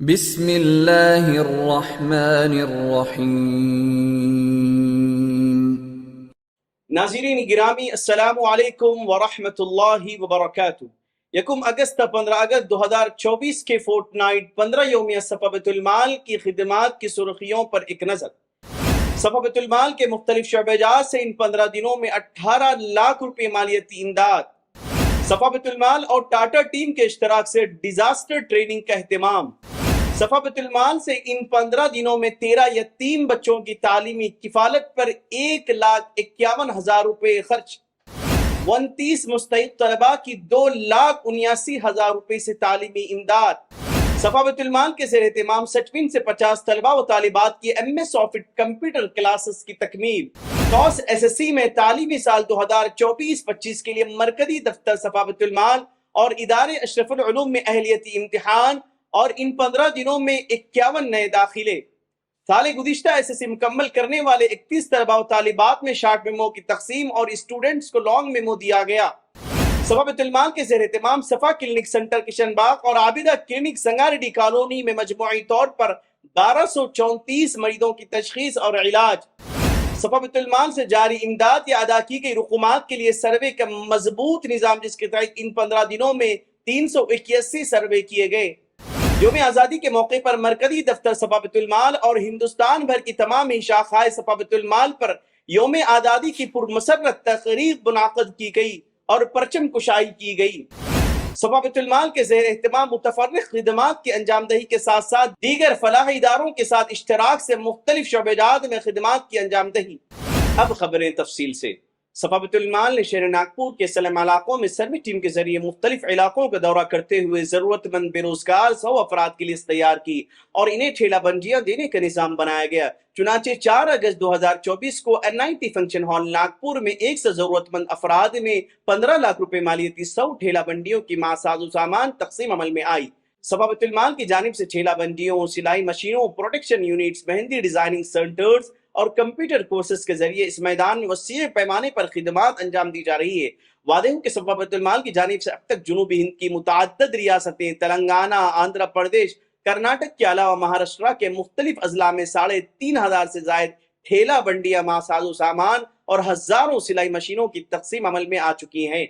بسم اللہ الرحمن الرحیم۔ ناظرین گرامی السلام علیکم ورحمۃ اللہ وبرکاتہ۔ یکم اگست 15 اگست 2024 کے فورٹ نائٹ 15 یومیہ صفحہ بیت المال کی خدمات کی سرخیوں پر ایک نظر۔ صفحہ بیت المال کے مختلف شعبہ جات سے ان 15 دنوں میں 18 لاکھ روپے مالیتی امداد۔ صفحہ بیت المال اور ٹاٹا ٹیم کے اشتراک سے ڈیزاسٹر ٹریننگ کا اہتمام۔ صفحہ بیت المال سے ان 15 دنوں میں 13 یتیم بچوں کی تعلیمی کفالت پر 1,51,000 روپے خرچ۔ 29 مستحق طلباء کی 2,79,000 روپے سے تعلیمی امداد۔ صفحہ بیت المال کے زیر اہتمام 60 سے 50 طلباء و طالبات کی MS آفٹ کمپیوٹر کلاسز کی تکمیل۔ ٹاس SSC میں تعلیمی سال 2024-25 کے لیے مرکزی دفتر صفحہ بیت المال اور ادارے اشرف العلوم میں اہلیتی امتحان، اور ان 15 دنوں میں 51 نئے داخلے۔ سال گزشتہ SSC مکمل کرنے والے 31 طلباء و طالبات میں شارٹ میمو کی تقسیم اور اسٹوڈنٹس کو لانگ میمو دیا گیا۔ صفحہ بیت المال کے زیر اہتمام صفا کلینک سنٹر کشن باغ اور عابدہ کلینک سنگاریڈی کالونی میں مجموعی طور پر 1234 مریضوں کی تشخیص اور علاج۔ صفحہ بیت المال سے جاری امداد یا ادا کی گئی رقومات کے لیے سروے کا مضبوط نظام، جس کے تحت ان 15 دنوں میں 381 سروے کیے گئے۔ یوم آزادی کے موقع پر مرکزی دفتر صفحہ بیت المال اور ہندوستان بھر کی تمام شاخائیں صفحہ بیت المال پر یوم آزادی کی پرمسرت تقریب منعقد کی گئی اور پرچم کشائی کی گئی۔ صفحہ بیت المال کے زیر اہتمام متفرق خدمات کی انجام دہی کے ساتھ ساتھ دیگر فلاحی اداروں کے ساتھ اشتراک سے مختلف شعبہ جات میں خدمات کی انجام دہی۔ اب خبریں تفصیل سے۔ صفحہ بیت المال نے شہر ناگپور کے سلم علاقوں میں سروے ٹیم کے ذریعے مختلف علاقوں کا دورہ کرتے ہوئے ضرورت مند بے روزگار 100 افراد کی لسٹ تیار کی اور انہیں ٹھیلا بندیاں دینے کا نظام بنایا گیا۔ چنانچہ 4 اگست 2024 کو NIT فنکشن ہال ناگپور میں 100 ضرورت مند افراد میں 15 لاکھ روپے مالیتی 100 ٹھیلا بندیوں کی ساز و سامان تقسیم عمل میں آئی۔ صفحہ بیت المال کی جانب سے ٹھیلا بندیوں، سلائی مشینوں، پروڈکشن یونٹس، مہندی ڈیزائننگ سینٹرز اور کمپیوٹر کورسز کے ذریعے اس میدان میں وسیع پیمانے پر خدمات انجام دی جا رہی ہے۔ وعدے ہوں کہ صفحہ بیت المال کی جانب سے اب تک جنوبی ہند کی متعدد ریاستیں، تلنگانہ، آندھرا پردیش، کرناٹک کے علاوہ مہاراشٹرا کے مختلف اضلاع میں 3,500 سے زائد ٹھیلا بنڈیاں ساز و سامان اور ہزاروں سلائی مشینوں کی تقسیم عمل میں آ چکی ہیں۔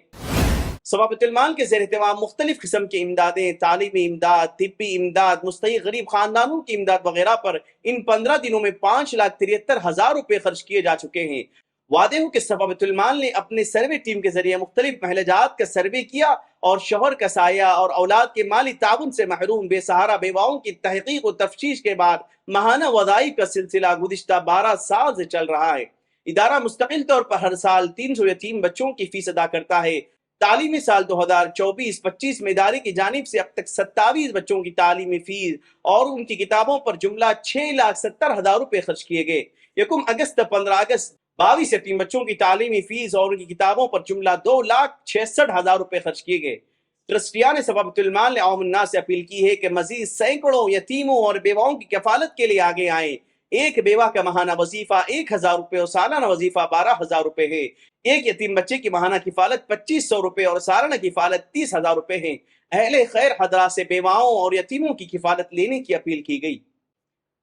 صفحہ بیت المال کے زیر اہتمام مختلف قسم کی امدادیں، تعلیمی امداد، طبی امداد، مستحق غریب خاندانوں کی امداد وغیرہ پر ان 15 دنوں میں 5,73,000 روپے خرچ کیے جا چکے ہیں۔ وعدے ہوں کہ صفحہ بیت المال نے اپنے سروے ٹیم کے ذریعے مختلف محلہ جات کا سروے کیا اور شوہر کا سایہ اور اولاد کے مالی تعاون سے محروم بے سہارا بیواؤں کی تحقیق و تفتیش کے بعد ماہانہ وظائف کا سلسلہ گزشتہ 12 سال سے چل رہا ہے۔ ادارہ مستقل طور پر ہر سال 300 یتیم بچوں کی فیس ادا کرتا ہے۔ تعلیمی سال 2024-25 میں ادارے کی جانب سے اب تک 27 بچوں کی تعلیمی فیس اور ان کی کتابوں پر جملہ 6,70,000 روپے خرچ کیے گئے۔ یکم اگست 15 اگست 22 یتیم بچوں کی تعلیمی فیس اور ان کی کتابوں پر جملہ 2,66,000 روپے خرچ کیے گئے۔ ٹرسٹیان صفحہ بیت المال نے عوام الناس سے اپیل کی ہے کہ مزید سینکڑوں یتیموں اور بیواؤں کی کفالت کے لیے آگے آئیں۔ ایک بیوہ کا ماہانہ وظیفہ 1,000 روپے اور سالانہ وظیفہ 12,000 روپے ہے۔ ایک یتیم بچے کی ماہانہ کفالت 2,500 روپے اور سالانہ کفالت 30,000 روپے ہیں۔ اہل خیر حضرات سے بیواؤں اور یتیموں کی کفالت لینے کی اپیل کی گئی۔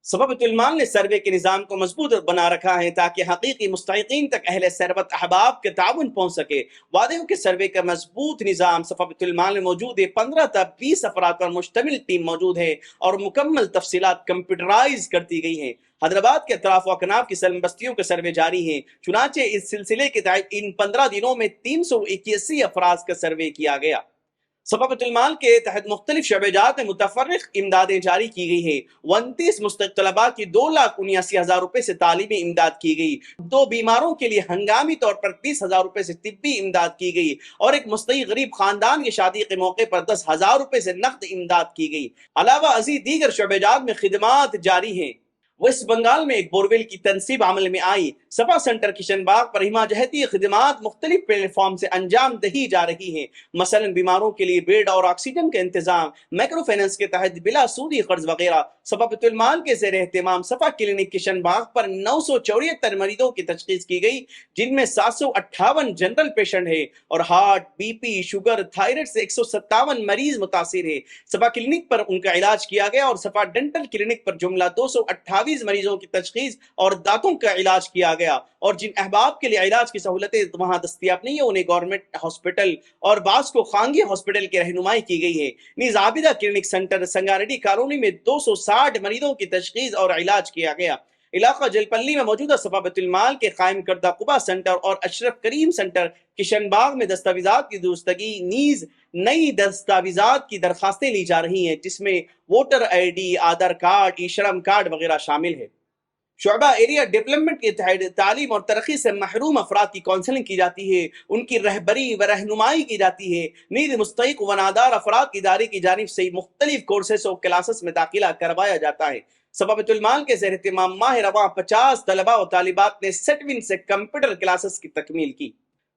صفحہ بیت المال نے سروے کے نظام کو مضبوط بنا رکھا ہے تاکہ حقیقی مستحقین تک اہل ثروت احباب کے تعاون پہنچ سکے۔ وعدے ہوں کہ سروے کا مضبوط نظام صفحہ بیت المال میں موجود ہے۔ 15 تا 20 افراد پر مشتمل ٹیم موجود ہے اور مکمل تفصیلات کمپیوٹرائز کر دی گئی ہیں۔ حیدرآباد کے اطراف و اکناف کی سلم بستیوں کے سروے جاری ہیں۔ چنانچہ اس سلسلے کے تحت ان 15 دنوں میں 381 افراد کا سروے کیا گیا۔ صفحہ بیت المال کے تحت مختلف شعبہ جات میں متفرق امدادیں جاری کی گئی ہیں۔ 29 مستحق طلباء کی 2,79,000 روپے سے تعلیمی امداد کی گئی، 2 بیماروں کے لیے ہنگامی طور پر 20,000 روپے سے طبی امداد کی گئی اور ایک مستحق غریب خاندان کی شادی کے موقع پر 10,000 روپے سے نقد امداد کی گئی۔ علاوہ ازیں دیگر شعبہ جات میں خدمات جاری ہیں۔ ویسٹ بنگال میں ایک بورویل کی تنصیب عمل میں آئی۔ سپا سینٹر کشن باغ پر ہما جہتی خدمات مختلف پلیٹ فارم سے انجام دہی جا رہی ہیں، مثلا بیماروں کے لیے بیڈ اور آکسیجن کا انتظام، مائکرو فائنانس کے تحت بلا سودی قرض وغیرہ۔ سپا بیت المال کے زیر اہتمام سپا کلینک کشن باغ پر 974 مریضوں کی تشخیص کی گئی، جن میں 758 جنرل پیشنٹ ہیں اور heart, B P, sugar, thyroid سے 157 مریض متاثر ہیں۔ سپا کلینک پر ان کا علاج کیا گیا اور سپا ڈینٹل کلینک پر جملہ 228 مریضوں کی تشخیص اور دانتوں کا علاج کیا گیا، اور جن احباب کے لیے علاج کی سہولتیں وہاں دستیاب نہیں ہیں انہیں گورنمنٹ ہاسپٹل اور بعض کو خانگی ہاسپٹل کی رہنمائی کی گئی ہے۔ نیز Abida clinic centre Sangareddy colony میں 260 مریضوں کی تشخیص اور علاج کیا گیا۔ علاقہ جلپلی میں موجودہ سپا بیت المال کے قائم کردہ قبا سینٹر اور اشرف کریم سینٹر کشن باغ میں دستاویزات کی درستگی نیز نئی دستاویزات کی درخواستیں لی جا رہی ہیں، جس میں voter ID, Aadhaar card, e Shram card وغیرہ شامل ہے۔ شعبہ ایریا ڈیولپمنٹ کے تحت تعلیم اور ترقی سے محروم افراد کی کونسلنگ کی جاتی ہے، ان کی رہبری و رہنمائی کی جاتی ہے۔ نیز مستحق و نادار افراد کی ادارے کی جانب سے مختلف کورسز اور کلاسز میں داخلہ کروایا جاتا ہے۔ سپا بیت المال کے زیر اہتمام ماہ رواں 50 طلباء و طالبات نے سیٹون سے کمپیوٹر کلاسز کی تکمیل کی۔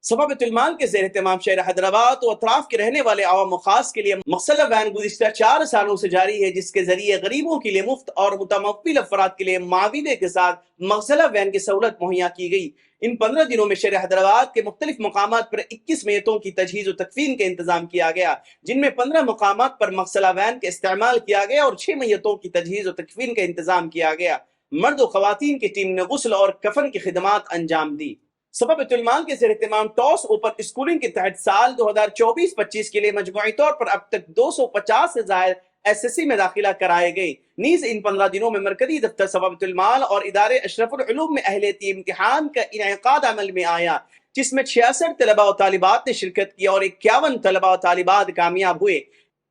سپا بیت المال کے زیر اہتمام شہر حیدرآباد و اطراف کے رہنے والے عوام و خاص کے لیے مغسلہ وین گزشتہ 4 سالوں سے جاری ہے، جس کے ذریعے غریبوں کے لیے مفت اور متمول افراد کے لیے معاوضے کے ساتھ مغسلہ وین کی سہولت مہیا کی گئی۔ ان 15 دنوں میں شہر حیدرآباد کے مختلف مقامات پر 21 میتوں کی تجہیز و تکفین کا انتظام کیا گیا، جن میں 15 مقامات پر مغسلہ وین کا استعمال کیا گیا اور 6 میتوں کی تجہیز و تکفین کا انتظام کیا گیا۔ مرد و خواتین کی ٹیم نے غسل اور کفن کی خدمات انجام دی۔ سپا بیت المال کے زیر اہتمام ٹاس اوپن اسکولنگ کے تحت سال 2024-25 کے لیے مجموعی طور پر اب تک 250 سے زائد ایس ایس سی میں داخلہ کرائے گئے۔ نیز ان 15 دنوں میں مرکزی دفتر سپا بیت المال اور ادارے اشرف العلوم میں اہلیتی امتحان کا انعقاد عمل میں آیا، جس میں 66 طلباء و طالبات نے شرکت کی اور 51 طلباء و طالبات کامیاب ہوئے۔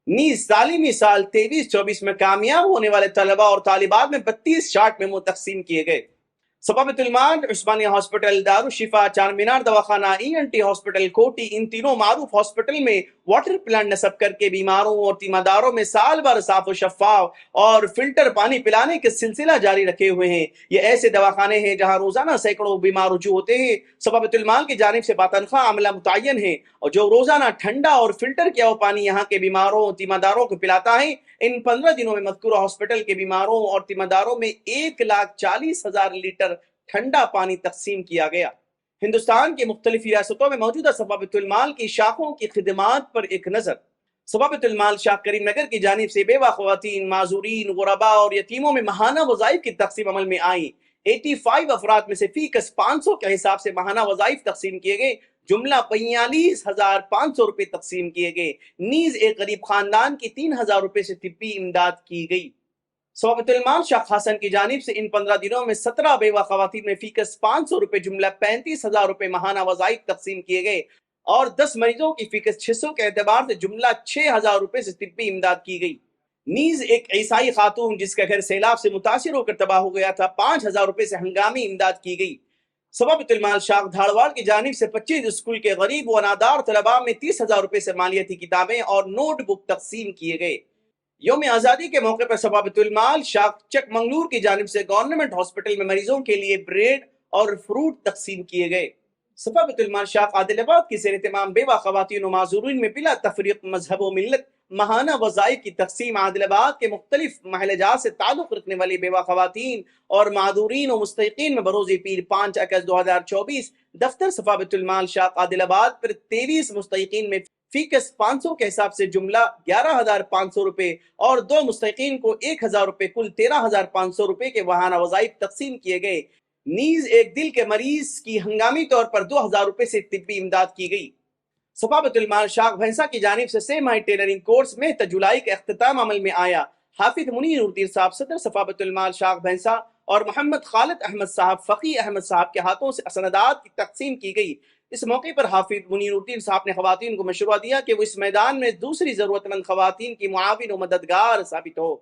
نیز تعلیمی سال 23-24 میں کامیاب ہونے والے طلباء اور طالبات میں 32 شارٹ میمو تقسیم کیے گئے۔ سپا بیت المال، عثمانیہ ہاسپٹل، دارالشفا، چار مینار دواخانہ، ای این ٹی ہاسپٹل کوٹی، ان تینوں معروف ہاسپٹل میں واٹر پلانٹ نصب کر کے بیماروں اور تیمارداروں میں سال بھر صاف و شفاف اور فلٹر پانی پلانے کے سلسلہ جاری رکھے ہوئے ہیں۔ یہ ایسے دواخانے ہیں جہاں روزانہ سینکڑوں بیمار رجوع ہوتے ہیں۔ سپا بیت المال کی جانب سے باتنخواہ عملہ متعین ہے اور جو روزانہ ٹھنڈا اور فلٹر کیا ہوا پانی یہاں کے بیماروں اور تیمارداروں کو پلاتا ہے۔ ان 15 دنوں میں مذکورہ ہاسپٹل کے بیماروں اور تیمارداروں میں 1,40,000 لیٹر ٹھنڈا پانی تقسیم کیا گیا۔ ہندوستان کی مختلف ریاستوں میں موجودہ سپا بیت المال کی شاخوں کی خدمات پر ایک نظر۔ سپا بیت المال شاہ کریم نگر کی جانب سے بیوہ خواتین، معذورین، غرباء اور یتیموں میں ماہانہ وظائف کی تقسیم عمل میں آئی۔ 85 افراد میں سے فی کس 500 کے حساب سے ماہانہ وظائف تقسیم کیے گئے، جملہ 42,500 روپے تقسیم کیے گئے۔ نیز ایک غریب خاندان کی 3,000 روپے سے طبی امداد کی گئی۔ سپا بیت المال شاہ حسن کی جانب سے ان 15 دنوں میں 17 بیوہ خواتین میں فی کس 500 روپے جملہ 35,000 روپے ماہانہ وظائف تقسیم کیے گئے اور 10 مریضوں کی فی کس 600 کے اعتبار سے جملہ 6,000 روپے سے طبی امداد کی گئی۔ نیز ایک عیسائی خاتون جس کا گھر سیلاب سے متاثر ہو کر تباہ ہو گیا تھا، 5,000 روپے سے ہنگامی امداد کی گئی۔ سپا بیت المال شاخ دھاڑواڑ کی جانب سے 25 اسکول کے غریب و نادار طلباء میں 30,000 روپے سے مالیاتی کتابیں اور نوٹ بک تقسیم کیے گئے۔ یوم آزادی کے موقع پر سپا بیت المال شاخ چک منگلور کی جانب سے گورنمنٹ ہاسپٹل میں مریضوں کے لیے بریڈ اور فروٹ تقسیم کیے گئے۔ سپا بیت المال شاخ عادل آباد کی زیر اہتمام بیوہ خواتین و معذورین میں بلا تفریق مذہب و ملت ماہانہ وظائف کی تقسیم۔ عادل آباد کے مختلف محلہ جات سے تعلق رکھنے والی بیوہ خواتین اور معذورین و مستحقین میں بروز پیر 5 اگست 2024 دفتر سپا بیت المال شاخ عادل آباد پر 23 مستحقین میں فی کس 500 کے حساب سے جملہ 11,500 روپے اور 2 مستحقین کو 1,000 روپے کل 13,500 روپے کے ماہانہ وظائف تقسیم کیے گئے۔ نیز ایک دل کے مریض کی ہنگامی طور پر 2,000 روپے سے طبی امداد کی گئی۔ سپا بیت المال شاخ بھینسا کی جانب سے 6 ماہی ٹیلرنگ کورس میں جولائی کا اختتام عمل میں آیا۔ حافظ منیر الدین صاحب صدر سپا بیت المال شاخ بھینسا اور محمد خالد احمد صاحب فقی احمد صاحب کے ہاتھوں سے اسندات کی تقسیم کی گئی۔ اس موقع پر حافظ منیر الدین صاحب نے خواتین کو مشورہ دیا کہ وہ اس میدان میں دوسری ضرورت مند خواتین کی معاون و مددگار ثابت ہو۔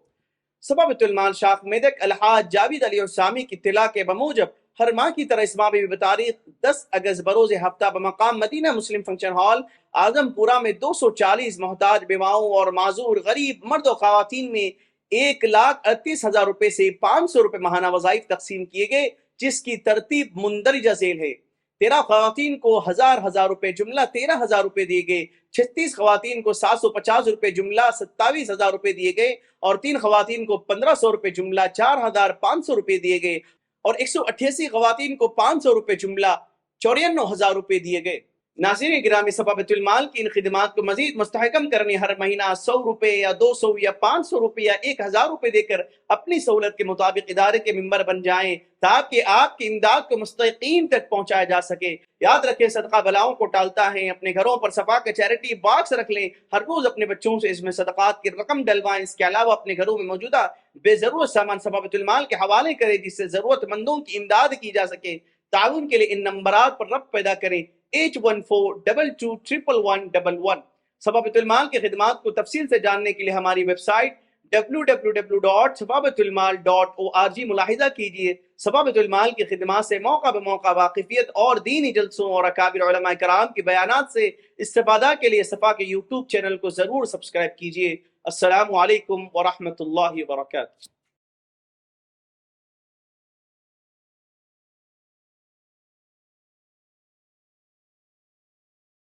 سپا بیت المال شاخ میدک الحاج جاوید علی اسامی کی اطلاع کے بموجب ہر ماہ کی طرح اس ماہ بھی بتاریخ 10 اگست بروز ہفتہ بمقام مدینہ مسلم فنکشن ہال اعظم پورہ میں 240 محتاج بیواؤں اور معذور غریب مرد و خواتین میں 1,38,000 روپے سے 500 روپے ماہانہ وظائف تقسیم کیے گئے، جس کی ترتیب مندرجہ ذیل ہے۔ 13 خواتین کو 1000 روپے جملہ 13,000 روپے دیے گئے، 36 خواتین کو 750 روپے جملہ 27,000 روپے دیے گئے، اور 3 خواتین کو 1500 روپے جملہ 4,500 روپے دیے گئے، اور 188 خواتین کو 500 روپے جملہ 94,000 روپے دیے گئے۔ ناظرین گرامی، صفا بیت المال کی ان خدمات کو مزید مستحکم کرنے ہر مہینہ 100 روپے یا 200 یا 500 روپے یا 1000 روپے دے کر اپنی سہولت کے مطابق ادارے کے ممبر بن جائیں، تاکہ آپ کی امداد کو مستحقین تک پہنچایا جا سکے۔ یاد رکھیں، صدقہ بلاؤں کو ٹالتا ہے۔ اپنے گھروں پر صفا کا چیریٹی باکس رکھ لیں، ہر روز اپنے بچوں سے اس میں صدقات کی رقم ڈلوائیں۔ اس کے علاوہ اپنے گھروں میں موجودہ بے ضرورت سامان صفا بیت المال کے حوالے کریں، جس سے ضرورت مندوں کی امداد کی جا سکے۔ تعاون کے لیے ان نمبرات پر ربط پیدا کریں: 8142211111۔ صفا بیت المال کی خدمات کو تفصیل سے جاننے کے لیے ہماری ویب سائٹ www.safabeitulmal.org ملاحظہ کیجیے۔ صفا بیت المال کی خدمات سے موقع بہ موقع واقفیت اور دینی جلسوں اور اکابر علماء کرام کے بیانات سے استفادہ کے لیے صفا کے یوٹیوب چینل کو ضرور سبسکرائب کیجیے۔ السلام علیکم ورحمۃ اللہ وبرکاتہ۔